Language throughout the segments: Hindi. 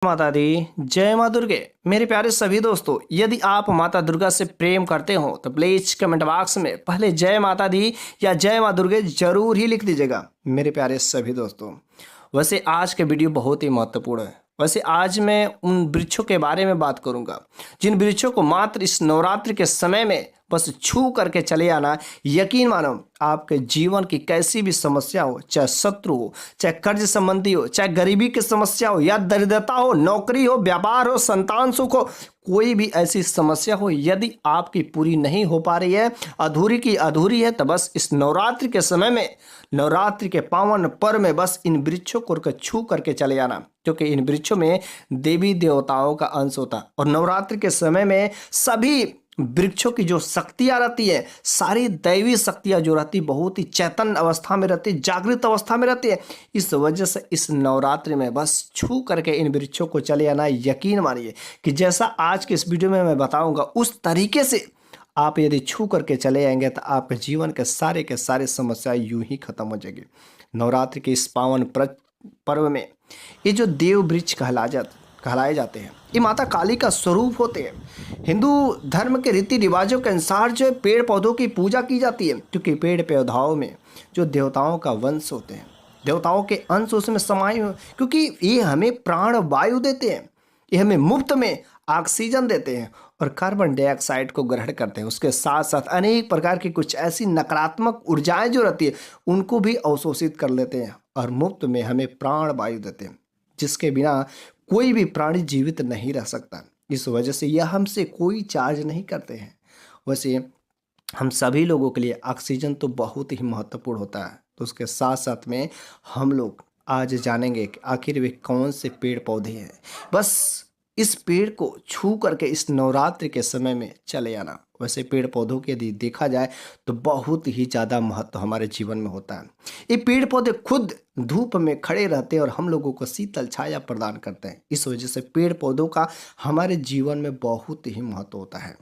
माता दी जय माँ दुर्गे। मेरे प्यारे सभी दोस्तों, यदि आप माता दुर्गा से प्रेम करते हो तो प्लीज कमेंट बॉक्स में पहले जय माता दी या जय माँ दुर्गे जरूर ही लिख दीजिएगा मेरे प्यारे सभी दोस्तों। वैसे आज के वीडियो बहुत ही महत्वपूर्ण है। वैसे आज मैं उन वृक्षों के बारे में बात करूंगा जिन वृक्षों को मात्र इस नवरात्रि के समय में बस छू करके चले आना, यकीन मानो आपके जीवन की कैसी भी समस्या हो, चाहे शत्रु हो, चाहे कर्ज संबंधी हो, चाहे गरीबी की समस्या हो या दरिद्रता हो, नौकरी हो, व्यापार हो, संतान सुख हो, कोई भी ऐसी समस्या हो यदि आपकी पूरी नहीं हो पा रही है, अधूरी की अधूरी है, तो बस इस नवरात्रि के समय में, नवरात्रि के पावन पर्व में बस इन वृक्षों को छू करके चले जाना, क्योंकि इन वृक्षों में देवी देवताओं का अंश होता है। और नवरात्रि के समय में सभी वृक्षों की जो शक्तियां रहती है, सारी दैवी शक्तियां जो रहती बहुत ही चैतन्य अवस्था में रहती है, जागृत अवस्था में रहती है। इस वजह से इस नवरात्रि में बस छू करके इन वृक्षों को चले आना। यकीन मानिए कि जैसा आज के इस वीडियो में मैं बताऊंगा उस तरीके से आप यदि छू करके चले आएंगे तो आपके जीवन के सारे समस्याएं यूं ही खत्म हो जाएगी। नवरात्रि के इस पावन पर्व में ये जो देव वृक्ष कहलाए जाते हैं, ये माता काली का स्वरूप होते हैं। हिंदू धर्म के रीति रिवाजों के अनुसार जो पेड़ पौधों की पूजा की जाती है, क्योंकि पेड़ पौधों में जो देवताओं का वंश होते हैं, देवताओं के अंश उसमें समाये हुए, क्योंकि ये हमें प्राण वायु देते हैं, ये हमें मुफ्त में ऑक्सीजन देते हैं और कार्बन डाइऑक्साइड को ग्रहण करते हैं। उसके साथ साथ अनेक प्रकार की कुछ ऐसी नकारात्मक ऊर्जाएं जो रहती है उनको भी अवशोषित कर लेते हैं और मुफ्त में हमें प्राण वायु देते हैं, जिसके बिना कोई भी प्राणी जीवित नहीं रह सकता। इस वजह से यह हमसे कोई चार्ज नहीं करते हैं। वैसे हम सभी लोगों के लिए ऑक्सीजन तो बहुत ही महत्वपूर्ण होता है, तो उसके साथ साथ में हम लोग आज जानेंगे कि आखिर वे कौन से पेड़ पौधे हैं। बस इस पेड़ को छू करके इस नवरात्रि के समय में चले आना। वैसे पेड़ पौधों के यदि देखा जाए तो बहुत ही ज़्यादा महत्व हमारे जीवन में होता है। ये पेड़ पौधे खुद धूप में खड़े रहते हैं और हम लोगों को शीतल छाया प्रदान करते हैं। इस वजह से पेड़ पौधों का हमारे जीवन में बहुत ही महत्व होता है।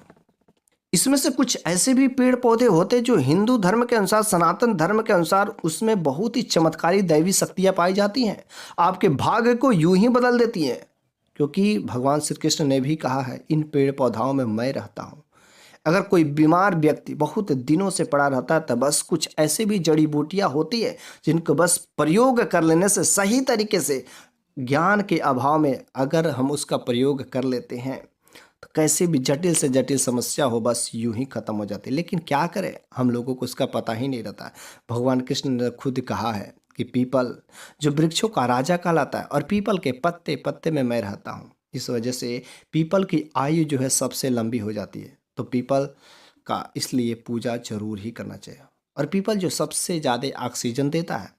इसमें से कुछ ऐसे भी पेड़ पौधे होते हैं जो हिंदू धर्म के अनुसार, सनातन धर्म के अनुसार उसमें बहुत ही चमत्कारी दैवी शक्तियाँ पाई जाती हैं, आपके भाग्य को यूं ही बदल देती हैं। क्योंकि भगवान श्री कृष्ण ने भी कहा है, इन पेड़ पौधों में मैं रहता हूँ। अगर कोई बीमार व्यक्ति बहुत दिनों से पड़ा रहता है तो बस कुछ ऐसे भी जड़ी बूटियाँ होती है जिनको बस प्रयोग कर लेने से, सही तरीके से ज्ञान के अभाव में अगर हम उसका प्रयोग कर लेते हैं तो कैसे भी जटिल से जटिल समस्या हो बस यूं ही खत्म हो जाती है। लेकिन क्या करें, हम लोगों को इसका पता ही नहीं रहता। भगवान कृष्ण ने खुद कहा है कि पीपल जो वृक्षों का राजा कहलाता है और पीपल के पत्ते पत्ते में मैं रहता हूँ। इस वजह से पीपल की आयु जो है सबसे लंबी हो जाती है, तो पीपल का इसलिए पूजा जरूर ही करना चाहिए। और पीपल जो सबसे ज़्यादा ऑक्सीजन देता है,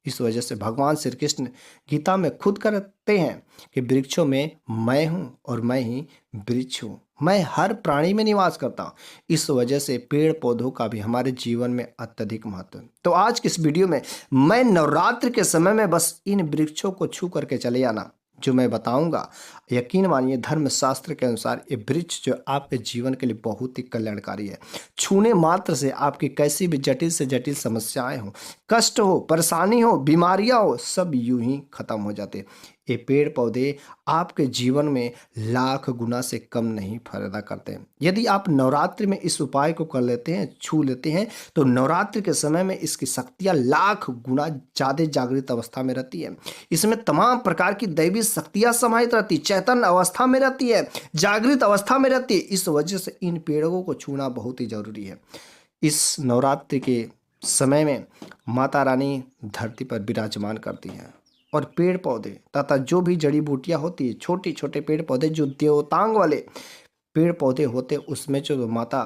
इस वजह से भगवान श्री कृष्ण गीता में खुद कहते हैं कि वृक्षों में मैं हूँ और मैं ही वृक्ष हूँ, मैं हर प्राणी में निवास करता हूँ। इस वजह से पेड़ पौधों का भी हमारे जीवन में अत्यधिक महत्व है। तो आज की इस वीडियो में मैं नवरात्रि के समय में बस इन वृक्षों को छू करके चले आना जो मैं बताऊंगा, यकीन मानिए धर्म शास्त्र के अनुसार ये वृक्ष जो आपके जीवन के लिए बहुत ही कल्याणकारी है। छूने मात्र से आपकी कैसी भी जटिल से जटिल समस्याएं हो, कष्ट हो, परेशानी हो, बीमारियां हो, सब यूं ही खत्म हो जाते। ये पेड़ पौधे आपके जीवन में लाख गुना से कम नहीं फायदा करते हैं। यदि आप नवरात्रि में इस उपाय को कर लेते हैं, छू लेते हैं, तो नवरात्रि के समय में इसकी शक्तियां लाख गुना ज़्यादा जागृत अवस्था में रहती है। इसमें तमाम प्रकार की दैवी शक्तियां समाहित रहती, चैतन्य अवस्था में रहती है, जागृत अवस्था में रहती है। इस वजह से इन पेड़ों को छूना बहुत ही जरूरी है। इस नवरात्रि के समय में माता रानी धरती पर विराजमान करती हैं और पेड़ पौधे तथा जो भी जड़ी बूटियां होती है, छोटे छोटे पेड़ पौधे जो देवतांग वाले पेड़ पौधे होते हैं, उसमें जो माता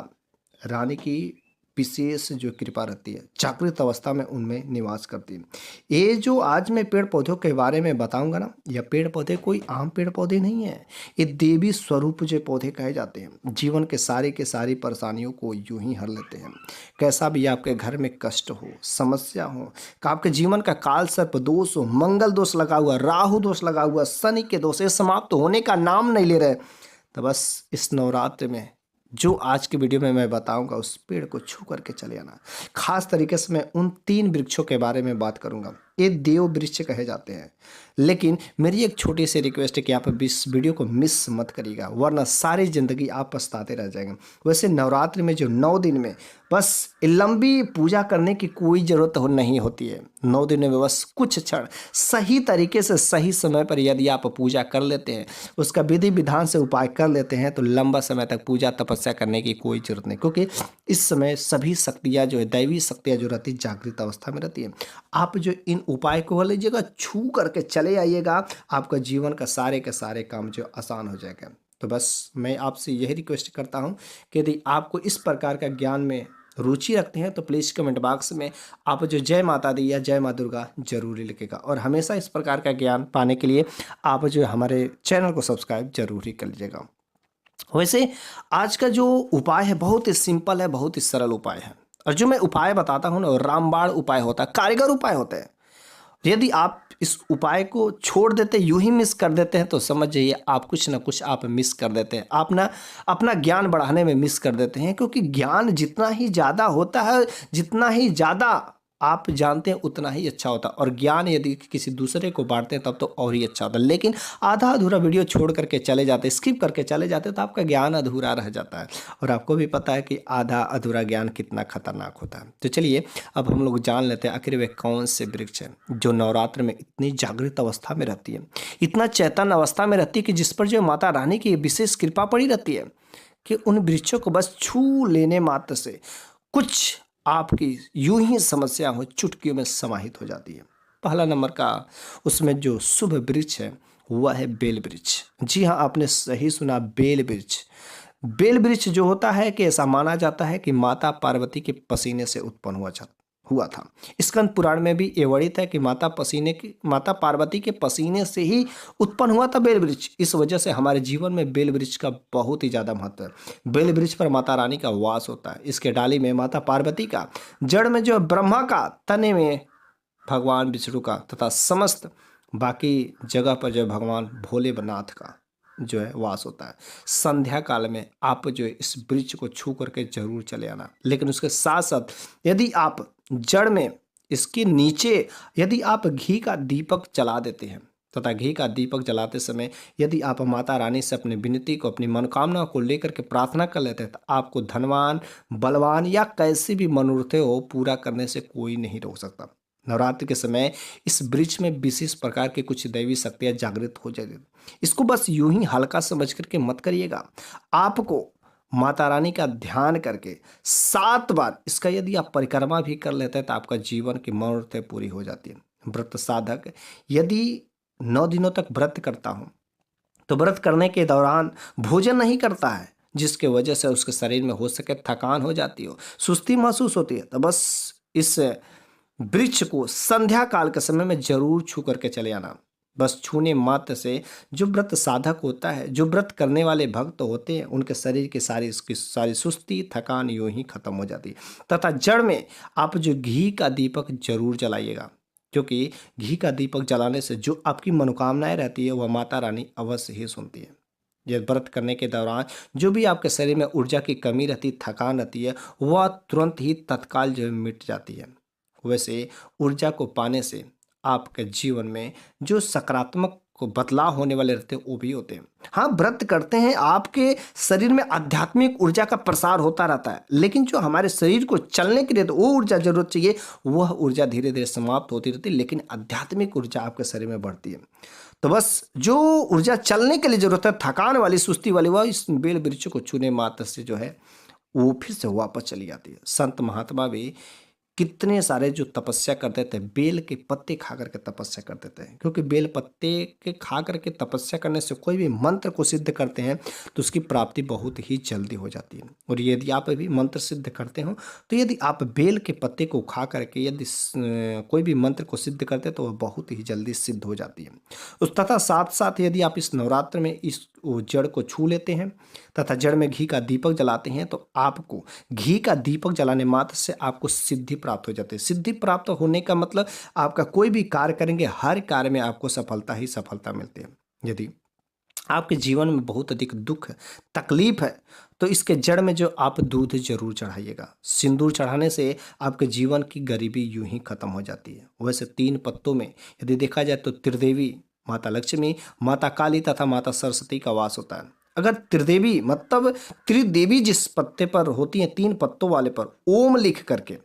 रानी की विशेष जो कृपा रहती है, जागृत अवस्था में उनमें निवास करती है। ये जो आज मैं पेड़ पौधों के बारे में बताऊंगा ना, यह पेड़ पौधे कोई आम पेड़ पौधे नहीं है, ये देवी स्वरूप जो पौधे कहे जाते हैं। जीवन के सारी परेशानियों को यूं ही हर लेते हैं। कैसा भी आपके घर में कष्ट हो, समस्या हो, आपके जीवन का काल सर्प दोष हो, मंगल दोष लगा हुआ, राहु दोष लगा हुआ, शनि के दोष, ये समाप्त होने का नाम नहीं ले रहे, तो बस इस नवरात्र में जो आज के वीडियो में मैं बताऊंगा उस पेड़ को छू करके चले आना। खास तरीके से मैं उन 3 वृक्षों के बारे में बात करूंगा ये देव वृक्ष कहे जाते हैं। लेकिन मेरी एक छोटी सी रिक्वेस्ट है कि आप इस वीडियो को मिस मत करिएगा, वरना सारी ज़िंदगी आप पछताते रह जाएंगे। वैसे नवरात्रि में जो 9 दिन में बस लंबी पूजा करने की कोई ज़रूरत नहीं होती है। 9 दिन में बस कुछ क्षण सही तरीके से सही समय पर यदि आप पूजा कर लेते हैं, उसका विधि विधान से उपाय कर लेते हैं, तो लंबा समय तक पूजा तपस्या करने की कोई ज़रूरत नहीं, क्योंकि इस समय सभी शक्तियाँ जो है, दैवी शक्तियाँ जो रहती है, जागृत अवस्था में रहती है। आप जो इन उपाय को लीजिएगा, छू करके चले आइएगा, आपका जीवन का सारे के सारे काम जो आसान हो जाएगा। तो बस मैं आपसे यही रिक्वेस्ट करता हूँ कि यदि आपको इस प्रकार का ज्ञान में रुचि रखते हैं तो प्लीज़ कमेंट बॉक्स में आप जो जय माता दी या जय माँ दुर्गा जरूर लिखेगा। और हमेशा इस प्रकार का ज्ञान पाने के लिए आप जो हमारे चैनल को सब्सक्राइब जरूर ही कर लीजिएगा। वैसे आज का जो उपाय है बहुत ही सिंपल है, बहुत ही सरल उपाय है। और जो मैं उपाय बताता हूँ ना, रामबाण उपाय होता है, कारीगर उपाय होते हैं। यदि आप इस उपाय को छोड़ देते, यूं ही मिस कर देते हैं, तो समझ जाइए आप कुछ ना कुछ आप मिस कर देते हैं, आप ना अपना ज्ञान बढ़ाने में मिस कर देते हैं। क्योंकि ज्ञान जितना ही ज़्यादा होता है, जितना ही ज़्यादा आप जानते हैं, उतना ही अच्छा होता है। और ज्ञान यदि किसी दूसरे को बांटते हैं तब तो और ही अच्छा होता है। लेकिन आधा अधूरा वीडियो छोड़ करके चले जाते, स्किप करके चले जाते, तो आपका ज्ञान अधूरा रह जाता है। और आपको भी पता है कि आधा अधूरा ज्ञान कितना खतरनाक होता है। तो चलिए अब हम लोग जान लेते हैं आखिर वे कौन से वृक्ष हैं जो नवरात्र में इतनी जागृत अवस्था में रहती है, इतना चैतन्य अवस्था में रहती है, कि जिस पर जो माता रानी की विशेष कृपा पड़ी रहती है कि उन वृक्षों को बस छू लेने मात्र से कुछ आपकी यूं ही समस्या हो चुटकियों में समाहित हो जाती है। पहला नंबर का उसमें जो शुभ वृक्ष है वह है बेल वृक्ष। जी हाँ, आपने सही सुना, बेल वृक्ष। बेल वृक्ष जो होता है कि ऐसा माना जाता है कि माता पार्वती के पसीने से उत्पन्न हुआ था। स्कंद पुराण में भी ये वर्णित है कि माता पार्वती के पसीने से ही उत्पन्न हुआ था बेल वृक्ष। इस वजह से हमारे जीवन में बेल वृक्ष का बहुत ही ज्यादा महत्व है। बेल वृक्ष पर माता रानी का वास होता है। इसके डाली में माता पार्वती का, जड़ में जो ब्रह्मा का, तने में भगवान विष्णु का, तथा समस्त बाकी जगह पर जो भगवान भोलेनाथ का जो है वास होता है। संध्या काल में आप जो इस वृक्ष को छू करके जरूर चले आना। लेकिन उसके साथ साथ यदि आप जड़ में, इसके नीचे यदि आप घी का दीपक जला देते हैं, तथा घी का दीपक जलाते समय यदि आप माता रानी से अपनी विनती को, अपनी मनोकामना को लेकर के प्रार्थना कर लेते हैं, तो आपको धनवान, बलवान या कैसी भी मनोरथें हो पूरा करने से कोई नहीं रोक सकता। नवरात्रि के समय इस वृक्ष में विशेष प्रकार की कुछ दैवी शक्तियां जागृत हो जाएगी। इसको बस यूं ही हल्का समझ करके मत करिएगा। आपको माता रानी का ध्यान करके 7 बार इसका यदि आप परिक्रमा भी कर लेते हैं तो आपका जीवन की मनोरथें पूरी हो जाती है। व्रत साधक यदि 9 दिनों तक व्रत करता हूं तो व्रत करने के दौरान भोजन नहीं करता है, जिसके वजह से उसके शरीर में हो सके थकान हो जाती हो, सुस्ती महसूस होती है, तो बस इस वृक्ष को संध्या काल के समय में जरूर छू करके चले आना। बस छूने मात्र से जो व्रत साधक होता है, जो व्रत करने वाले भक्त होते हैं, उनके शरीर की सारी सुस्ती, थकान यूं ही खत्म हो जाती है। तथा जड़ में आप जो घी का दीपक जरूर जलाइएगा, क्योंकि घी का दीपक जलाने से जो आपकी मनोकामनाएं रहती है वह माता रानी अवश्य ही सुनती है। यह व्रत करने के दौरान जो भी आपके शरीर में ऊर्जा की कमी रहती, थकान रहती है, वह तुरंत ही तत्काल जो मिट जाती है। वैसे ऊर्जा को पाने से आपके जीवन में जो सकारात्मक को बदलाव होने वाले रहते हैं वो भी होते हैं। हाँ, व्रत करते हैं, आपके शरीर में आध्यात्मिक ऊर्जा का प्रसार होता रहता है, लेकिन जो हमारे शरीर को चलने के लिए तो वो ऊर्जा जरूरत चाहिए, वह ऊर्जा धीरे धीरे समाप्त होती रहती है, लेकिन आध्यात्मिक ऊर्जा आपके शरीर में बढ़ती है। तो बस जो ऊर्जा चलने के लिए जरूरत है, थकान वाली, सुस्ती वाली, वह इस बेल वृक्ष को छूने मात्र से जो है वो फिर से वापस चली जाती है। संत महात्मा भी कितने सारे जो तपस्या करते थे, बेल के पत्ते खा करके तपस्या करते थे, क्योंकि बेल पत्ते के खा करके तपस्या करने से कोई भी मंत्र को सिद्ध करते हैं तो उसकी प्राप्ति बहुत ही जल्दी हो जाती है। और यदि आप भी मंत्र सिद्ध करते हो तो यदि आप बेल के पत्ते को खा करके यदि कोई भी मंत्र को सिद्ध करते हैं तो वह बहुत ही जल्दी सिद्ध हो जाती है। उस तथा साथ साथ यदि आप इस नवरात्र में इस जड़ को छू लेते हैं तथा जड़ में घी का दीपक जलाते हैं तो आपको घी का दीपक जलाने मात्र से आपको सिद्धि प्राप्त हो जाती है। सिद्धि प्राप्त होने का मतलब आपका कोई भी कार्य करेंगे, हर कार्य में आपको सफलता ही सफलता मिलती है। यदि आपके जीवन में बहुत अधिक दुख तकलीफ है, तो इसके जड़ में जो आप दूध जरूर चढ़ाइएगा। सिंदूर चढ़ाने से आपके जीवन की गरीबी यूं ही खत्म हो जाती है। वैसे 3 पत्तों में यदि देखा जाए तो त्रिदेवी, माता लक्ष्मी, माता काली तथा माता सरस्वती का वास होता है। अगर त्रिदेवी मतलब त्रिदेवी जिस पत्ते पर होती हैं, 3 पत्तों वाले पर ओम लिख करके,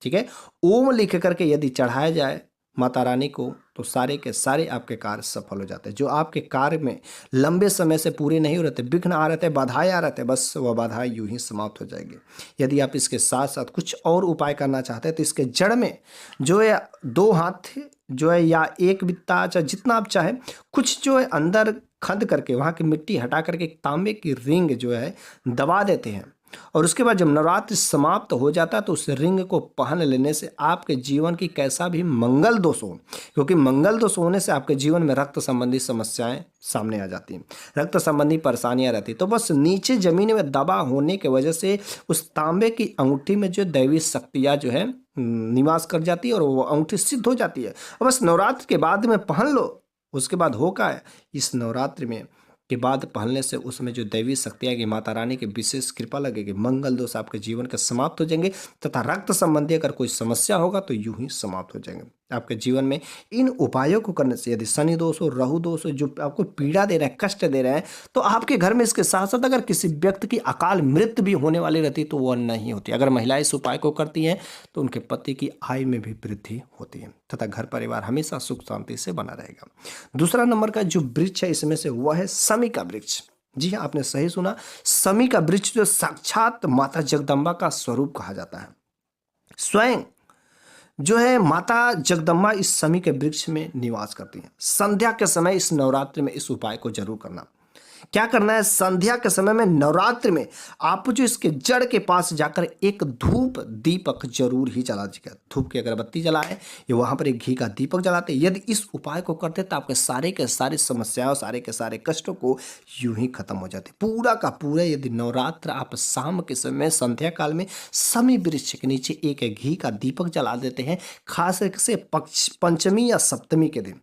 ठीक है, ओम लिख करके यदि चढ़ाया जाए माता रानी को, तो सारे के सारे आपके कार्य सफल हो जाते हैं। जो आपके कार्य में लंबे समय से पूरे नहीं हो रहे थे, विघ्न आ रहे थे, बाधाएं आ रहे थे, बस वह बाधाएं यूं ही समाप्त हो जाएगी। यदि आप इसके साथ साथ कुछ और उपाय करना चाहते हैं तो इसके जड़ में जो है 2 हाथ जो है या 1 बित्ता, चाहे जितना आप चाहे, कुछ जो है अंदर खद करके वहाँ की मिट्टी हटा करके एक तांबे की रिंग जो है दबा देते हैं, और उसके बाद जब नवरात्र समाप्त हो जाता है तो उस रिंग को पहन लेने से आपके जीवन की कैसा भी मंगल दोष हो, क्योंकि मंगल दोष होने से आपके जीवन में रक्त संबंधी समस्याएं सामने आ जाती हैं, रक्त संबंधी परेशानियां रहती, तो बस नीचे जमीन में दबा होने की वजह से उस तांबे की अंगूठी में जो दैवी शक्तियां जो है निवास कर जाती है और वो अंगूठी सिद्ध हो जाती है। और बस नवरात्र के बाद में पहन लो। उसके बाद होगा है इस नवरात्रि में के बाद पहनने से उसमें जो दैवी शक्तियाँ की माता रानी की विशेष कृपा लगेगी, मंगल दोष आपके जीवन के समाप्त हो जाएंगे तथा रक्त संबंधी अगर कोई समस्या होगा तो यूं ही समाप्त हो जाएंगे। आपके जीवन में इन उपायों को करने से यदि शनि दोष हो, राहु दोष हो, जो आपको पीड़ा दे रहे हैं, कष्ट दे रहे हैं, तो आपके घर में इसके साथ साथ अगर किसी व्यक्ति की अकाल मृत्यु भी होने वाली रहती तो वह नहीं होती। अगर महिलाएं इस उपाय को करती हैं तो उनके पति की आय में भी वृद्धि होती है तथा घर परिवार हमेशा सुख शांति से बना रहेगा। दूसरा नंबर का जो वृक्ष है इसमें से वह है शमी का वृक्ष। जी हाँ, आपने सही सुना, शमी का वृक्ष जो साक्षात माता जगदम्बा का स्वरूप कहा जाता है। स्वयं जो है माता जगदम्बा इस शमी के वृक्ष में निवास करती हैं। संध्या के समय इस नवरात्रि में इस उपाय को जरूर करना। क्या करना है, संध्या के समय में नवरात्रि में आप जो इसके जड़ के पास जाकर एक धूप दीपक जरूर ही जला दीजिएगा। धूप की अगरबत्ती जलाए या वहां पर एक घी का दीपक जलाते, यदि इस उपाय को करते तो आपके सारे के सारे समस्याओं, सारे के सारे कष्टों को यूं ही खत्म हो जाते पूरा का पूरा। यदि नवरात्र आप शाम के समय संध्या काल में शमी वृक्ष के नीचे एक घी का दीपक जला देते हैं, खास से पंचमी या सप्तमी के दिन,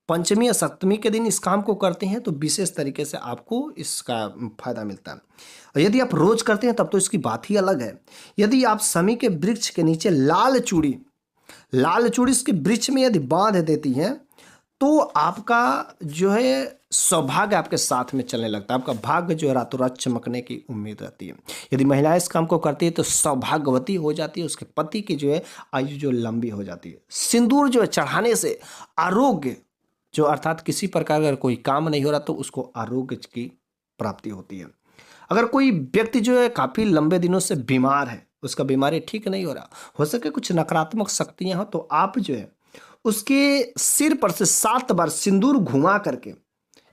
पंचमी या सप्तमी के दिन इस काम को करते हैं तो विशेष तरीके से आपको इसका फायदा मिलता है। और यदि आप रोज करते हैं तब तो इसकी बात ही अलग है। यदि आप शमी के वृक्ष के नीचे लाल चूड़ी इसके वृक्ष में यदि बांध देती हैं तो आपका जो है सौभाग्य आपके साथ में चलने लगता है, आपका भाग्य जो है रातों रात चमकने की उम्मीद रहती है। यदि महिलाएं इस काम को करती है तो सौभाग्यवती हो जाती है, उसके पति की जो है आयु जो लंबी हो जाती है। सिंदूर जो है चढ़ाने से आरोग्य जो अर्थात किसी प्रकार अगर कोई काम नहीं हो रहा तो उसको आरोग्य की प्राप्ति होती है। अगर कोई व्यक्ति जो है काफी लंबे दिनों से बीमार है, उसका बीमारी ठीक नहीं हो सके कुछ नकारात्मक शक्तियां हो, तो आप जो है उसके सिर पर से 7 बार सिंदूर घुमा करके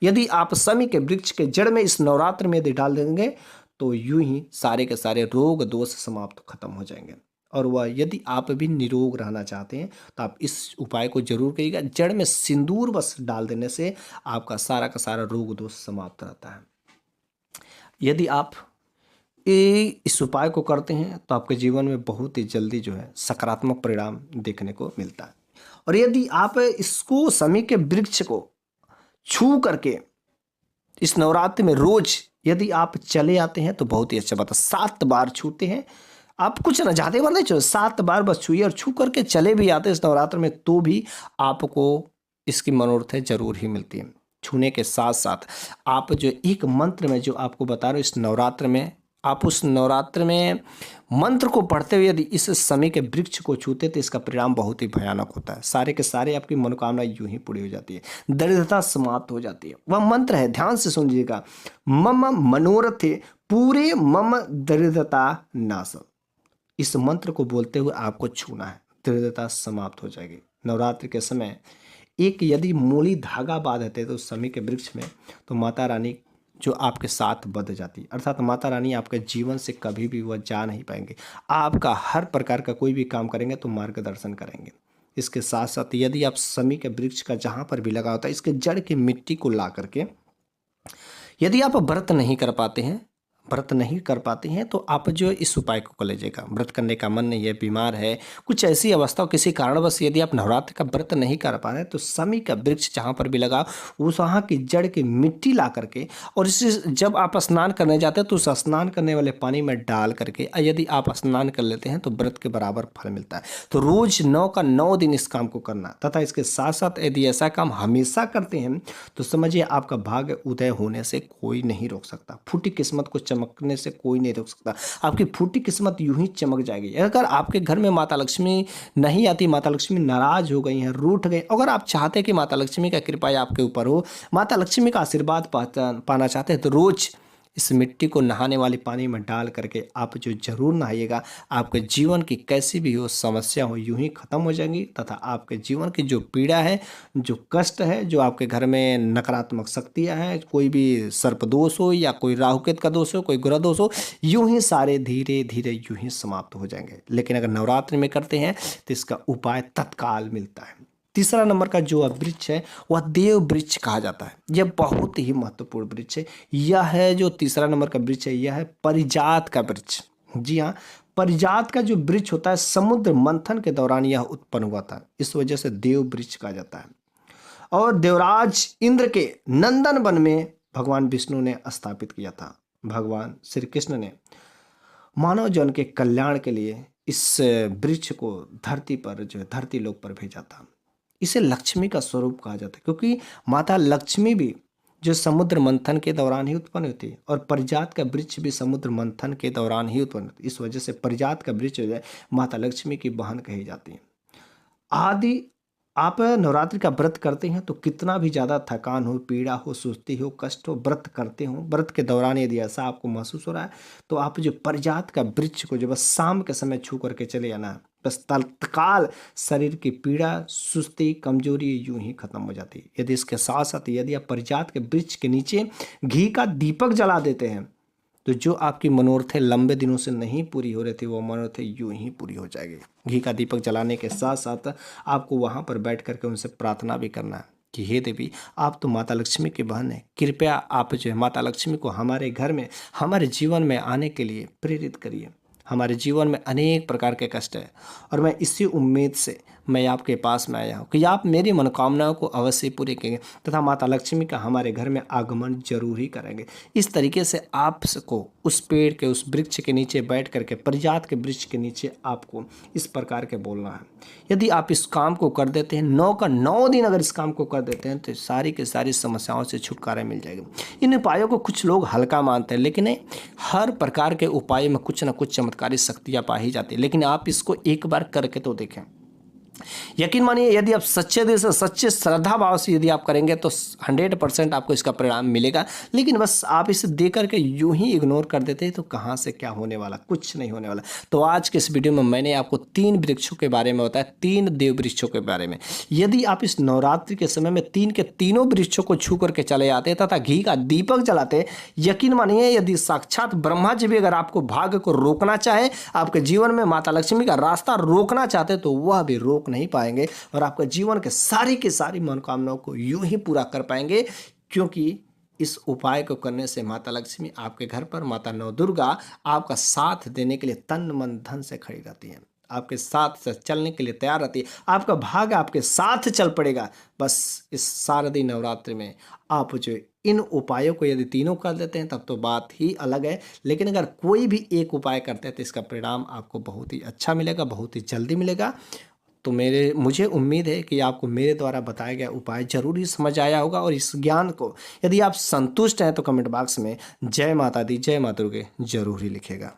यदि आप शमी के वृक्ष के जड़ में इस नवरात्र में यदि डाल देंगे तो यूं ही सारे के सारे रोग दोष समाप्त खत्म हो जाएंगे। और वह यदि आप भी निरोग रहना चाहते हैं तो आप इस उपाय को जरूर करिएगा। जड़ में सिंदूर बस डाल देने से आपका सारा का सारा रोग दोष समाप्त रहता है। यदि आप इस उपाय को करते हैं तो आपके जीवन में बहुत ही जल्दी जो है सकारात्मक परिणाम देखने को मिलता है। और यदि आप इसको शमी के वृक्ष को छू करके इस नवरात्रि में रोज यदि आप चले आते हैं तो बहुत ही अच्छा बात है। 7 बार छूते हैं आप, कुछ ना ज़्यादा बार नहीं छू, 7 बार बस छुइए और छू करके चले भी आते हैं इस नवरात्र में तो भी आपको इसकी मनोरथें जरूर ही मिलती हैं। छूने के साथ साथ आप जो एक मंत्र में जो आपको बता रहे हो इस नवरात्र में, आप उस नवरात्र में मंत्र को पढ़ते हुए यदि इस शमी के वृक्ष को छूते तो इसका परिणाम बहुत ही भयानक होता है। सारे के सारे आपकी मनोकामना यूं ही पूरी हो जाती है, दरिद्रता समाप्त हो जाती है। वह मंत्र है, ध्यान से सुनिएगा, मम मनोरथे पूरे मम दरिद्रता नाश। इस मंत्र को बोलते हुए आपको छूना है, दरिद्रता समाप्त हो जाएगी। नवरात्रि के समय एक यदि मूली धागा बांधते तो शमी के वृक्ष में तो माता रानी जो आपके साथ बंध जाती है, अर्थात माता रानी आपके जीवन से कभी भी वह जा नहीं पाएंगे। आपका हर प्रकार का कोई भी काम करेंगे तो मार्गदर्शन करेंगे। इसके साथ साथ यदि आप शमी के वृक्ष का जहाँ पर भी लगा होता है इसके जड़ की मिट्टी को ला करके, यदि आप व्रत नहीं कर पाते हैं, व्रत नहीं कर पाती हैं तो आप जो इस उपाय को कर लीजिएगा। व्रत करने का मन नहीं है, बीमार है, कुछ ऐसी अवस्था हो, किसी कारणवश यदि आप नवरात्र का व्रत नहीं कर पा रहे तो समी का वृक्ष जहाँ पर भी लगा उस वहाँ की जड़ की मिट्टी ला करके और इसे जब आप स्नान करने जाते हैं तो उस स्नान करने वाले पानी में डाल करके यदि आप स्नान कर लेते हैं तो व्रत के बराबर फल मिलता है। तो रोज 9 का 9 दिन इस काम को करना तथा इसके साथ साथ यदि ऐसा काम हमेशा करते हैं तो समझिए आपका भाग्य उदय होने से कोई नहीं रोक सकता। फूटी किस्मत को चमकने से कोई नहीं रोक सकता। आपकी फूटी किस्मत यूं ही चमक जाएगी। अगर आपके घर में माता लक्ष्मी नहीं आती, माता लक्ष्मी नाराज हो गई हैं, रूठ गई, अगर आप चाहते हैं कि माता लक्ष्मी का कृपा आपके ऊपर हो, माता लक्ष्मी का आशीर्वाद पाना चाहते हैं तो रोज इस मिट्टी को नहाने वाले पानी में डाल करके आप जो जरूर नहाइएगा। आपके जीवन की कैसी भी हो समस्या हो यूं ही खत्म हो जाएंगी तथा आपके जीवन की जो पीड़ा है, जो कष्ट है, जो आपके घर में नकारात्मक शक्तियां हैं, कोई भी सर्प दोष हो या कोई राहुकेत का दोष हो, कोई ग्रह दोष हो, यूं ही सारे धीरे धीरे यूं ही समाप्त हो जाएंगे। लेकिन अगर नवरात्रि में करते हैं तो इसका उपाय तत्काल मिलता है। तीसरा नंबर का जो वृक्ष है वह देव वृक्ष कहा जाता है। यह बहुत ही महत्वपूर्ण वृक्ष है। यह है जो तीसरा नंबर का वृक्ष है, यह है परिजात का वृक्ष। जी हाँ, परिजात का जो वृक्ष होता है समुद्र मंथन के दौरान यह उत्पन्न हुआ था, इस वजह से देव वृक्ष कहा जाता है। और देवराज इंद्र के नंदन वन में भगवान विष्णु ने स्थापित किया था। भगवान श्री कृष्ण ने मानव जन के कल्याण के लिए इस वृक्ष को धरती पर जो धरती लोक पर भेजा था। इसे लक्ष्मी का स्वरूप कहा जाता है क्योंकि माता लक्ष्मी भी जो समुद्र मंथन के दौरान ही उत्पन्न होती है और परिजात का वृक्ष भी समुद्र मंथन के दौरान ही उत्पन्न होती है। इस वजह से परिजात का वृक्ष जो है माता लक्ष्मी की बहन कही जाती है। आदि आप नवरात्रि का व्रत करते हैं तो कितना भी ज़्यादा थकान हो, पीड़ा हो, सुस्ती हो, कष्ट हो, व्रत करते हो, व्रत के दौरान यदि ऐसा आपको महसूस हो रहा है तो आप जो परिजात का वृक्ष को जो बस शाम के समय छू करके चले आना है, बस तत्काल शरीर की पीड़ा, सुस्ती, कमजोरी यूं ही खत्म हो जाती है। यदि इसके साथ साथ यदि आप परिजात के वृक्ष के नीचे घी का दीपक जला देते हैं तो जो आपकी मनोरथें लंबे दिनों से नहीं पूरी हो रही थी वो मनोरथें यूं ही पूरी हो जाएगी। घी का दीपक जलाने के साथ साथ आपको वहाँ पर बैठ करके उनसे प्रार्थना भी करना है कि हे देवी, आप तो माता लक्ष्मी की बहन है, कृपया आप जो है माता लक्ष्मी को हमारे घर में, हमारे जीवन में आने के लिए प्रेरित करिए। हमारे जीवन में अनेक प्रकार के कष्ट है और मैं इसी उम्मीद से मैं आपके पास में आया हूँ कि आप मेरी मनोकामनाओं को अवश्य पूरी करेंगे तथा माता लक्ष्मी का हमारे घर में आगमन जरूर ही करेंगे। इस तरीके से आपको उस पेड़ के, उस वृक्ष के नीचे बैठ करके, परिजात के वृक्ष के नीचे आपको इस प्रकार के बोलना है। यदि आप इस काम को कर देते हैं, 9 का 9 दिन अगर इस काम को कर देते हैं तो सारी की सारी समस्याओं से छुटकारा मिल जाएगा। इन उपायों को कुछ लोग हल्का मानते हैं, लेकिन हर प्रकार के उपाय में कुछ न कुछ चमत्कारी शक्तियाँ पाई जाती है। लेकिन आप इसको एक बार करके तो देखें। यकीन मानिए यदि आप सच्चे दिल से, सच्चे श्रद्धा भाव से यदि आप करेंगे तो 100% आपको इसका परिणाम मिलेगा। लेकिन बस आप इसे दे करके यूं ही इग्नोर कर देते हैं तो कहाँ से क्या होने वाला, कुछ नहीं होने वाला। तो आज के इस वीडियो में मैंने आपको 3 वृक्षों के बारे में बताया, 3 देव वृक्षों के बारे में। यदि आप इस नवरात्रि के समय में 3 के तीनों वृक्षों को छू करके चले आते तथा घी का दीपक जलाते, यकीन मानिए यदि साक्षात ब्रह्मा जी भी अगर आपको भाग्य को रोकना चाहे, आपके जीवन में माता लक्ष्मी का रास्ता रोकना चाहते तो वह भी रोक नहीं पाएंगे और आपके जीवन के सारी की सारी मनोकामनाओं को यूं ही पूरा कर पाएंगे। क्योंकि इस उपाय को करने से माता लक्ष्मी आपके घर पर, माता नव दुर्गा आपका साथ देने के लिए तन मन धन से खड़ी रहती है, आपके साथ चलने के लिए तैयार रहती है। आपका भाग्य आपके साथ चल पड़ेगा। बस इस शारदीय नवरात्रि में आप जो इन उपायों को यदि तीनों कर देते हैं तब तो बात ही अलग है। लेकिन अगर कोई भी एक उपाय करते हैं तो इसका परिणाम आपको बहुत ही अच्छा मिलेगा, बहुत ही जल्दी मिलेगा। तो मुझे उम्मीद है कि आपको मेरे द्वारा बताया गया उपाय जरूर ही समझ आया होगा। और इस ज्ञान को यदि आप संतुष्ट हैं तो कमेंट बॉक्स में जय माता दी, जय माता दुर्गे जरूर ही लिखेगा।